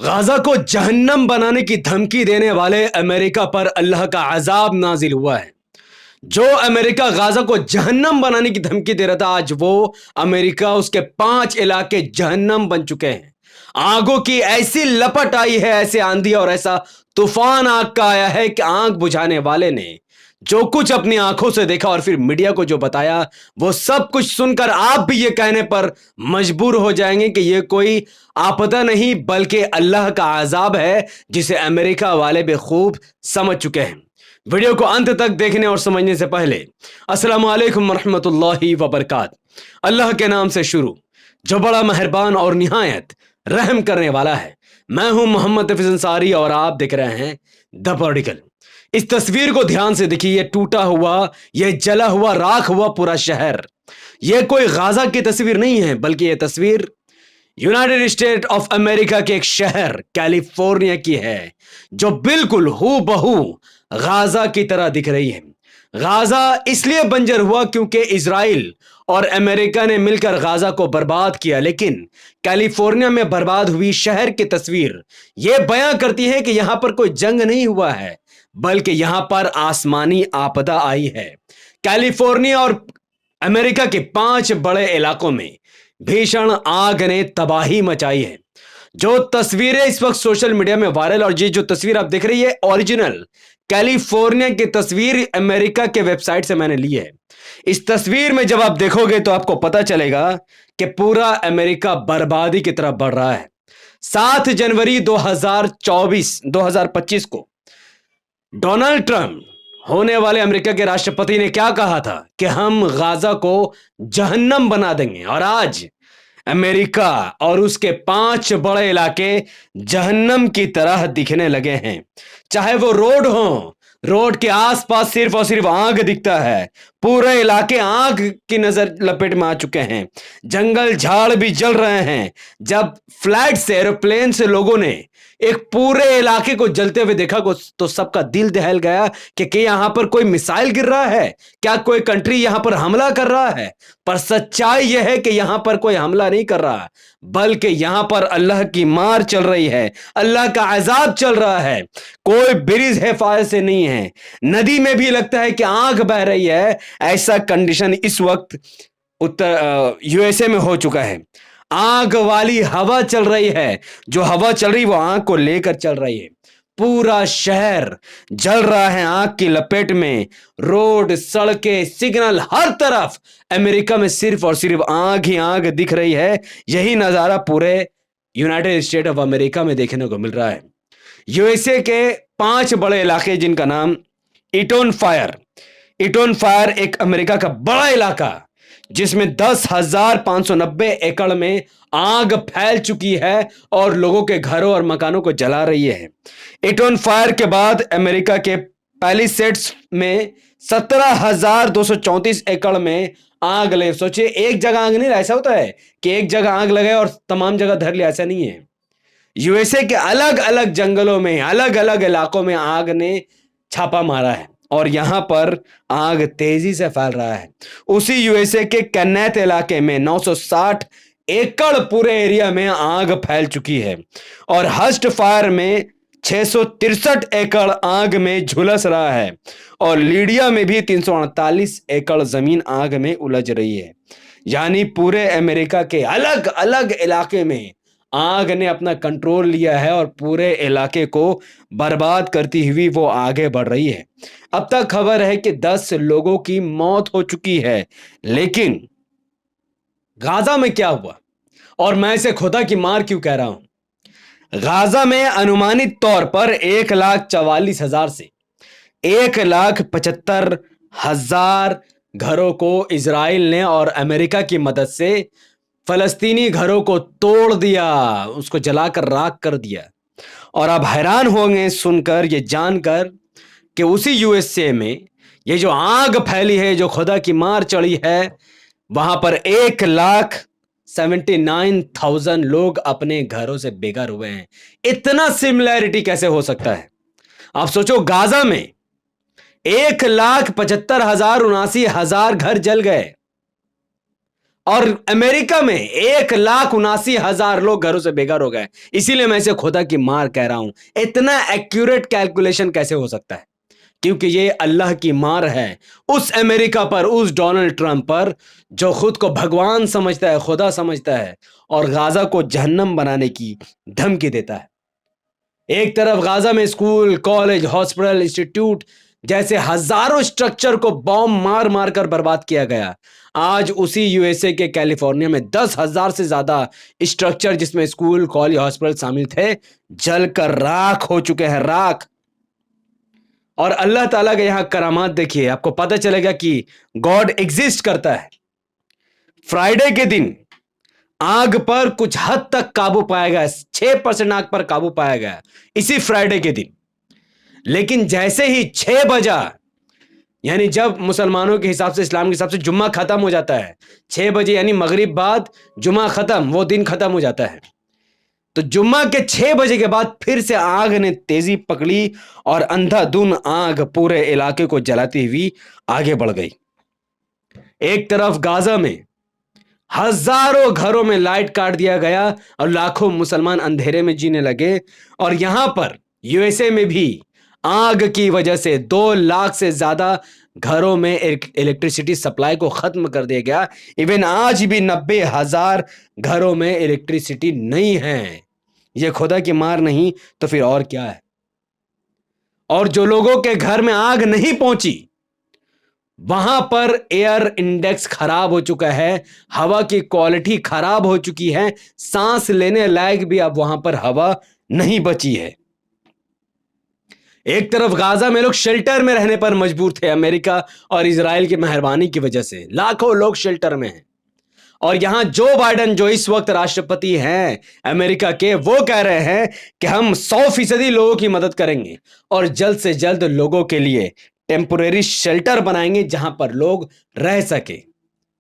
Gaza को जहन्नम बनाने की धमकी देने वाले अमेरिका पर अल्लाह का अजाब नाजिल हुआ है। जो अमेरिका गाजा को जहन्नम बनाने की धमकी दे रहा था, आज वो अमेरिका उसके 5 इलाके जहन्नम बन चुके हैं। आगों की ऐसी लपट आई है, ऐसे आंधी और ऐसा तूफान आग का आया है कि आग बुझाने वाले ने जो कुछ अपनी आंखों से देखा और फिर मीडिया को जो बताया, वो सब कुछ सुनकर आप भी ये कहने पर मजबूर हो जाएंगे कि ये कोई आपदा नहीं बल्कि अल्लाह का अजाब है, जिसे अमेरिका वाले बेखूब समझ चुके हैं। वीडियो को अंत तक देखने और समझने से पहले अस्सलाम वालेकुम रहमतुल्लाहि व बरकातहू। अल्लाह के नाम से शुरू, जो बड़ा मेहरबान और निहायत रहम करने वाला है। मैं हूं मोहम्मद हफीज अंसारी और आप देख रहे हैं द पॉलिटिकल। इस तस्वीर को ध्यान से देखिए, ये टूटा हुआ, ये जला हुआ, राख हुआ पूरा शहर। ये कोई गाजा की तस्वीर नहीं है, बल्कि ये तस्वीर यूनाइटेड स्टेट ऑफ अमेरिका के एक शहर कैलिफोर्निया की है, जो बिल्कुल हूबहू गाजा की तरह दिख रही है। गाजा इसलिए बंजर हुआ क्योंकि इजराइल और अमेरिका ने मिलकर गाजा को बर्बाद किया, लेकिन कैलिफोर्निया में बर्बाद हुई शहर की तस्वीर यह बयां करती है कि यहां पर कोई जंग नहीं हुआ है, बल्कि यहां पर आसमानी आपदा आई है। कैलिफोर्निया और अमेरिका के 5 बड़े इलाकों में भीषण आग ने तबाही मचाई है। जो तस्वीरें इस वक्त सोशल मीडिया में वायरल, और ये जो तस्वीर आप देख रही है, ओरिजिनल कैलिफोर्निया की तस्वीर अमेरिका के वेबसाइट से मैंने ली है। इस तस्वीर में जब आप देखोगे तो आपको पता चलेगा कि पूरा अमेरिका बर्बादी की तरफ बढ़ रहा है। 7 जनवरी 2025 को डोनाल्ड ट्रंप होने वाले अमेरिका के राष्ट्रपति ने क्या कहा था कि हम गाजा को जहन्नम बना देंगे, और आज अमेरिका और उसके 5 बड़े इलाके जहन्नम की तरह दिखने लगे हैं। चाहे वो रोड हो, रोड के आसपास सिर्फ और सिर्फ आग दिखता है। पूरे इलाके आग की नजर लपेट में आ चुके हैं। जंगल झाड़ भी जल रहे हैं। जब फ्लाइट से, एरोप्लेन से लोगों ने एक पूरे इलाके को जलते हुए देखा तो सबका दिल दहल गया कि यहां पर कोई मिसाइल गिर रहा है, क्या कोई कंट्री यहां पर हमला कर रहा है। पर सच्चाई यह है कि यहां पर कोई हमला नहीं कर रहा, बल्कि यहां पर अल्लाह की मार चल रही है, अल्लाह का अजाब चल रहा है। कोई ब्रिज हिफाजत से नहीं है, नदी में भी लगता है कि आग बह रही है। ऐसा कंडीशन इस वक्त उत्तर यूएसए में हो चुका है। आग वाली हवा चल रही है, जो हवा चल रही वो आग को लेकर चल रही है। पूरा शहर जल रहा है आग की लपेट में। रोड, सड़कें, सिग्नल, हर तरफ अमेरिका में सिर्फ और सिर्फ आग ही आग दिख रही है। यही नजारा पूरे यूनाइटेड स्टेट ऑफ अमेरिका में देखने को मिल रहा है। यूएसए के 5 बड़े इलाके, जिनका नाम इटोन फायर एक अमेरिका का बड़ा इलाका, जिसमें 10,590 एकड़ में आग फैल चुकी है और लोगों के घरों और मकानों को जला रही है। इटोन फायर के बाद अमेरिका के पैलिसेड्स में 17,234 एकड़ में आग लगे। सोचिए, एक जगह आग नहीं, ऐसा होता है कि एक जगह आग लगे और तमाम जगह धर लिया, ऐसा नहीं है। यूएसए के अलग अलग जंगलों में, अलग अलग इलाकों में आग ने छापा मारा है और यहां पर आग तेजी से फैल रहा है। उसी यूएसए के कैनेथ इलाके में 960 एकड़ पूरे एरिया में आग फैल चुकी है, और हस्ट फायर में 663 एकड़ आग में झुलस रहा है, और लीडिया में भी 348 एकड़ जमीन आग में उलझ रही है। यानी पूरे अमेरिका के अलग अलग इलाके में आग ने अपना कंट्रोल लिया है और पूरे इलाके को बर्बाद करती हुई वो आगे बढ़ रही है। अब तक खबर है कि 10 लोगों की मौत हो चुकी है, लेकिन गाजा में क्या हुआ, और मैं इसे खुदा की मार क्यों कह रहा हूं। गाजा में अनुमानित तौर पर 1,44,000 से 1,75,000 घरों को इजराइल ने और अमेरिका की मदद से फलस्तीनी घरों को तोड़ दिया, उसको जलाकर राख कर दिया। और आप हैरान होंगे सुनकर, ये जानकर कि उसी यूएसए में ये जो आग फैली है, जो खुदा की मार चढ़ी है, वहां पर 1,79,000 लोग अपने घरों से बेघर हुए हैं। इतना सिमिलैरिटी कैसे हो सकता है? आप सोचो, गाजा में 1,75,000 79,000 घर जल गए, और अमेरिका में 1,79,000 लोग घरों से बेघर हो गए। इसीलिए मैं इसे खुदा की मार कह रहा हूं। इतना एक्यूरेट कैलकुलेशन कैसे हो सकता है? क्योंकि ये अल्लाह की मार है उस अमेरिका पर, उस डोनाल्ड ट्रंप पर, जो खुद को भगवान समझता है, खुदा समझता है और गाजा को जहन्नम बनाने की धमकी देता है। एक तरफ गाजा में स्कूल, कॉलेज, हॉस्पिटल, इंस्टीट्यूट जैसे हजारों स्ट्रक्चर को बॉम्ब मार मार कर बर्बाद किया गया। आज उसी यूएसए के कैलिफोर्निया में 10,000 से ज्यादा स्ट्रक्चर, जिसमें स्कूल, कॉलेज, हॉस्पिटल शामिल थे, जलकर राख हो चुके हैं, राख। और अल्लाह ताला के यहां करामात देखिए, आपको पता चलेगा कि गॉड एग्जिस्ट करता है। फ्राइडे के दिन आग पर कुछ हद तक काबू पाया गया, 6% आग पर काबू पाया गया इसी फ्राइडे के दिन। लेकिन जैसे ही 6 बजा, यानी जब मुसलमानों के हिसाब से, इस्लाम के हिसाब से जुम्मा खत्म हो जाता है, 6 बजे यानी मगरिब बाद जुम्मा खत्म, वो दिन खत्म हो जाता है। तो जुम्मा के 6 बजे के बाद फिर से आग ने तेजी पकड़ी और अंधाधुन आग पूरे इलाके को जलाती हुई आगे बढ़ गई। एक तरफ गाजा में हजारों घरों में लाइट काट दिया गया और लाखों मुसलमान अंधेरे में जीने लगे। और यहां पर यूएसए में भी आग की वजह से 2 लाख से ज्यादा घरों में इलेक्ट्रिसिटी सप्लाई को खत्म कर दिया गया। इवन आज भी 90,000 घरों में इलेक्ट्रिसिटी नहीं है। यह खुदा की मार नहीं तो फिर और क्या है? और जो लोगों के घर में आग नहीं पहुंची, वहां पर एयर इंडेक्स खराब हो चुका है, हवा की क्वालिटी खराब हो चुकी है, सांस लेने लायक भी अब वहां पर हवा नहीं बची है। एक तरफ गाजा में लोग शेल्टर में रहने पर मजबूर थे, अमेरिका और इजराइल की मेहरबानी की वजह से लाखों लोग शेल्टर में हैं। और यहां जो बाइडेन, जो इस वक्त राष्ट्रपति हैं अमेरिका के, वो कह रहे हैं कि हम 100% लोगों की मदद करेंगे और जल्द से जल्द लोगों के लिए टेम्पोरेरी शेल्टर बनाएंगे जहां पर लोग रह सके।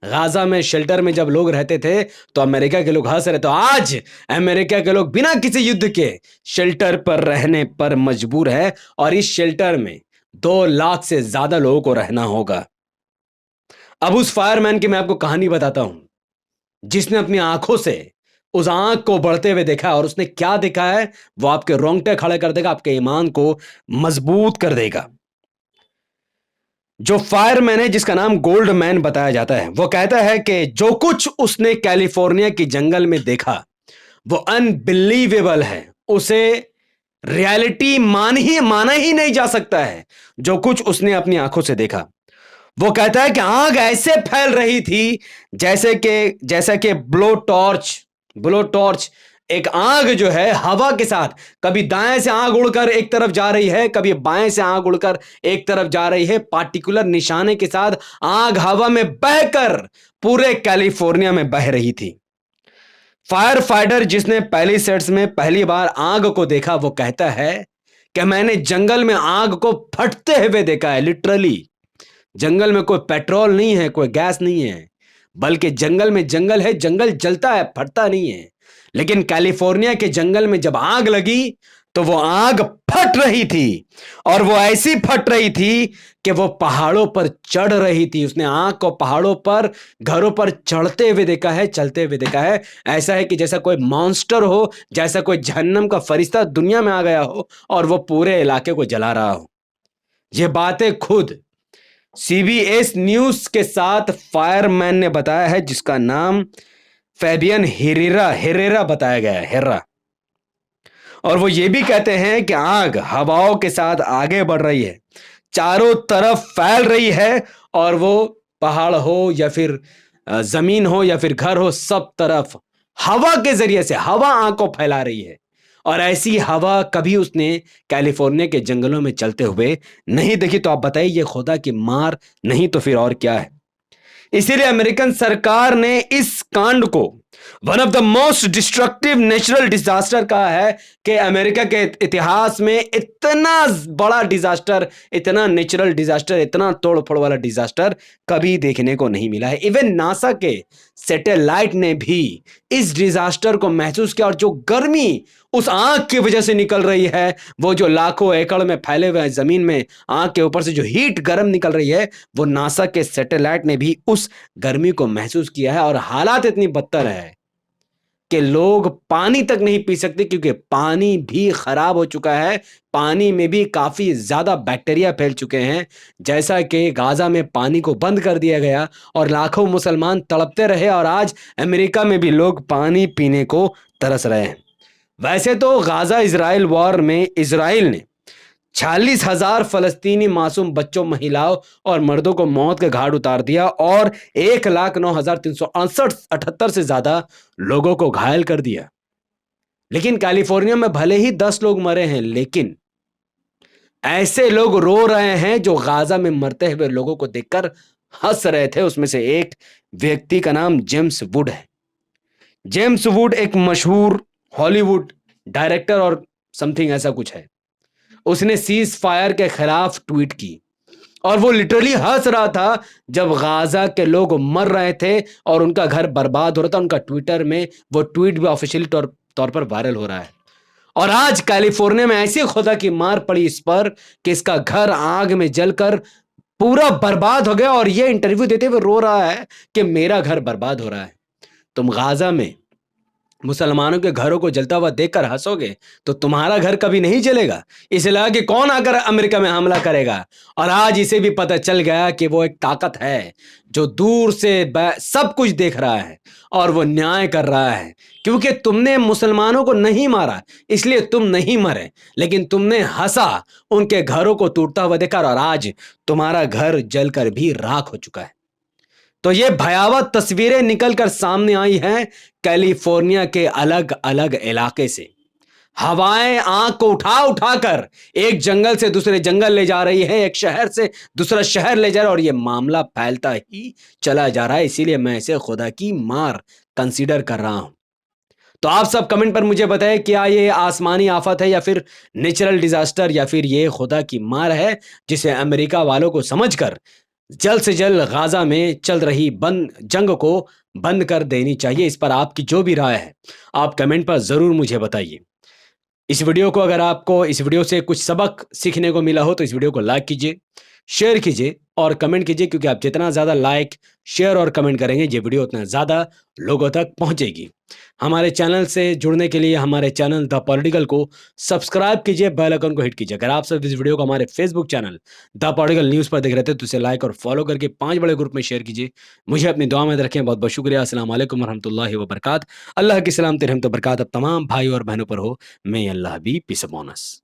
गाजा में शेल्टर में जब लोग रहते थे तो अमेरिका के लोग हंस रहे, तो आज अमेरिका के लोग बिना किसी युद्ध के शेल्टर पर रहने पर मजबूर है और इस शेल्टर में 2 लाख से ज्यादा लोगों को रहना होगा। अब उस फायरमैन की मैं आपको कहानी बताता हूं, जिसने अपनी आंखों से उस आग को बढ़ते हुए देखा, और उसने क्या देखा है वो आपके रोंगटे खड़े कर देगा, आपके ईमान को मजबूत कर देगा। जो फायरमैन है, जिसका नाम गोल्ड मैन बताया जाता है, वो कहता है कि जो कुछ उसने कैलिफोर्निया की जंगल में देखा वो अनबिलीवेबल है, उसे रियलिटी माना ही नहीं जा सकता है जो कुछ उसने अपनी आंखों से देखा। वो कहता है कि आग ऐसे फैल रही थी जैसे कि ब्लो टॉर्च एक आग जो है हवा के साथ, कभी दाएं से आग उड़कर एक तरफ जा रही है, कभी बाएं से आग उड़कर एक तरफ जा रही है, पार्टिकुलर निशाने के साथ आग हवा में बहकर पूरे कैलिफोर्निया में बह रही थी। फायर फाइटर जिसने पहली सेट्स में पहली बार आग को देखा, वो कहता है कि मैंने जंगल में आग को फटते हुए देखा है। लिटरली जंगल में कोई पेट्रोल नहीं है, कोई गैस नहीं है, बल्कि जंगल में जंगल है, जंगल जलता है, फटता नहीं है। लेकिन कैलिफोर्निया के जंगल में जब आग लगी तो वो आग फट रही थी, और वो ऐसी फट रही थी कि वो पहाड़ों पर चढ़ रही थी। उसने आग को पहाड़ों पर, घरों पर चढ़ते हुए देखा है, चलते हुए देखा है। ऐसा है कि जैसा कोई मॉन्स्टर हो, जैसा कोई जहन्नम का फरिश्ता दुनिया में आ गया हो और वो पूरे इलाके को जला रहा हो। ये बातें खुद सीबीएस न्यूज के साथ फायरमैन ने बताया है, जिसका नाम फैबियन हेरेरा बताया गया है, हेर्रा। और वो ये भी कहते हैं कि आग हवाओं के साथ आगे बढ़ रही है, चारों तरफ फैल रही है, और वो पहाड़ हो या फिर जमीन हो या फिर घर हो, सब तरफ हवा के जरिए से हवा आग को फैला रही है। और ऐसी हवा कभी उसने कैलिफोर्निया के जंगलों में चलते हुए नहीं देखी। तो आप बताइए, ये खुदा की मार नहीं तो फिर और क्या है? इसीलिए अमेरिकन सरकार ने इस कांड को one of the most destructive natural disaster कहा है कि अमेरिका के इतिहास में इतना बड़ा डिजास्टर, इतना नेचुरल डिजास्टर, इतना तोड़फोड़ वाला डिजास्टर कभी देखने को नहीं मिला है। इवन नासा के सैटेलाइट ने भी इस डिजास्टर को महसूस किया, और जो गर्मी उस आग की वजह से निकल रही है। वो जो लाखों एकड़ में फैले हुए जमीन में आग के ऊपर से जो हीट गर्म निकल रही है, वो नासा के सैटेलाइट ने भी उस गर्मी को महसूस किया है। और हालात इतनी बदतर है कि लोग पानी तक नहीं पी सकते, क्योंकि पानी भी खराब हो चुका है। पानी में भी काफी ज्यादा बैक्टीरिया फैल चुके हैं। जैसा कि गाजा में पानी को बंद कर दिया गया और लाखों मुसलमान तड़पते रहे, और आज अमेरिका में भी लोग पानी पीने को तरस रहे हैं। वैसे तो गाजा इजराइल वॉर में इजराइल ने 46,000 फलस्तीनी मासूम बच्चों, महिलाओं और मर्दों को मौत के घाट उतार दिया और 1,09,368 से ज्यादा लोगों को घायल कर दिया। लेकिन कैलिफोर्निया में भले ही 10 लोग मरे हैं, लेकिन ऐसे लोग रो रहे हैं जो गाजा में मरते हुए लोगों को देखकर हंस रहे थे। उसमें से एक व्यक्ति का नाम जेम्स वुड है। जेम्स वुड एक मशहूर हॉलीवुड डायरेक्टर और समथिंग ऐसा कुछ है। उसने सीज फायर के खिलाफ ट्वीट की और वो लिटरली हंस रहा था जब गाजा के लोग मर रहे थे और उनका घर बर्बाद हो रहा था। उनका ट्विटर में वो ट्वीट भी ऑफिशियली तौर पर वायरल हो रहा है। और आज कैलिफोर्निया में ऐसी खुदा की मार पड़ी इस पर कि इसका घर आग में जलकर पूरा बर्बाद हो गया, और ये इंटरव्यू देते हुए रो रहा है कि मेरा घर बर्बाद हो रहा है। तुम गाजा में मुसलमानों के घरों को जलता हुआ देखकर हंसोगे तो तुम्हारा घर कभी नहीं जलेगा। इसे लगा कि कौन आकर अमेरिका में हमला करेगा, और आज इसे भी पता चल गया कि वो एक ताकत है जो दूर से सब कुछ देख रहा है और वो न्याय कर रहा है। क्योंकि तुमने मुसलमानों को नहीं मारा इसलिए तुम नहीं मरे, लेकिन तुमने हंसा उनके घरों को टूटता हुआ देखा, और आज तुम्हारा घर जलकर भी राख हो चुका है। तो ये भयावह तस्वीरें निकलकर सामने आई हैं कैलिफोर्निया के अलग अलग इलाके से। हवाएं आग को उठा उठाकर एक जंगल से दूसरे जंगल ले जा रही है, एक शहर से दूसरा शहर ले जा रहा है, और ये मामला फैलता ही चला जा रहा है। इसीलिए मैं इसे खुदा की मार कंसीडर कर रहा हूं। तो आप सब कमेंट पर मुझे बताएं, क्या ये आसमानी आफत है या फिर नेचुरल डिजास्टर, या फिर ये खुदा की मार है जिसे अमेरिका वालों को समझकर जल्द से जल्द गाजा में चल रही जंग को बंद कर देनी चाहिए। इस पर आपकी जो भी राय है आप कमेंट पर जरूर मुझे बताइए। इस वीडियो को, अगर आपको इस वीडियो से कुछ सबक सीखने को मिला हो तो इस वीडियो को लाइक कीजिए, शेयर कीजिए और कमेंट कीजिए, क्योंकि आप जितना ज़्यादा लाइक, शेयर और कमेंट करेंगे ये वीडियो उतना ज़्यादा लोगों तक पहुंचेगी। हमारे चैनल से जुड़ने के लिए हमारे चैनल द पॉलिटिकल को सब्सक्राइब कीजिए, बेल आइकन को हिट कीजिए। अगर आप सब इस वीडियो को हमारे Facebook channel the political news पर देख रहे थे तो इसे लाइक और फॉलो करके 5 बड़े ग्रुप में शेयर कीजिए। मुझे अपनी दुआ में रखें। बहुत बहुत शुक्रिया। अस्सलाम वालेकुम रहमतुल्लाहि व बरकात। अल्लाह की सलामत रहमत व बरकात अब तमाम भाई और बहनों पर हो। मे अल्लाह बी पीस अपॉन अस।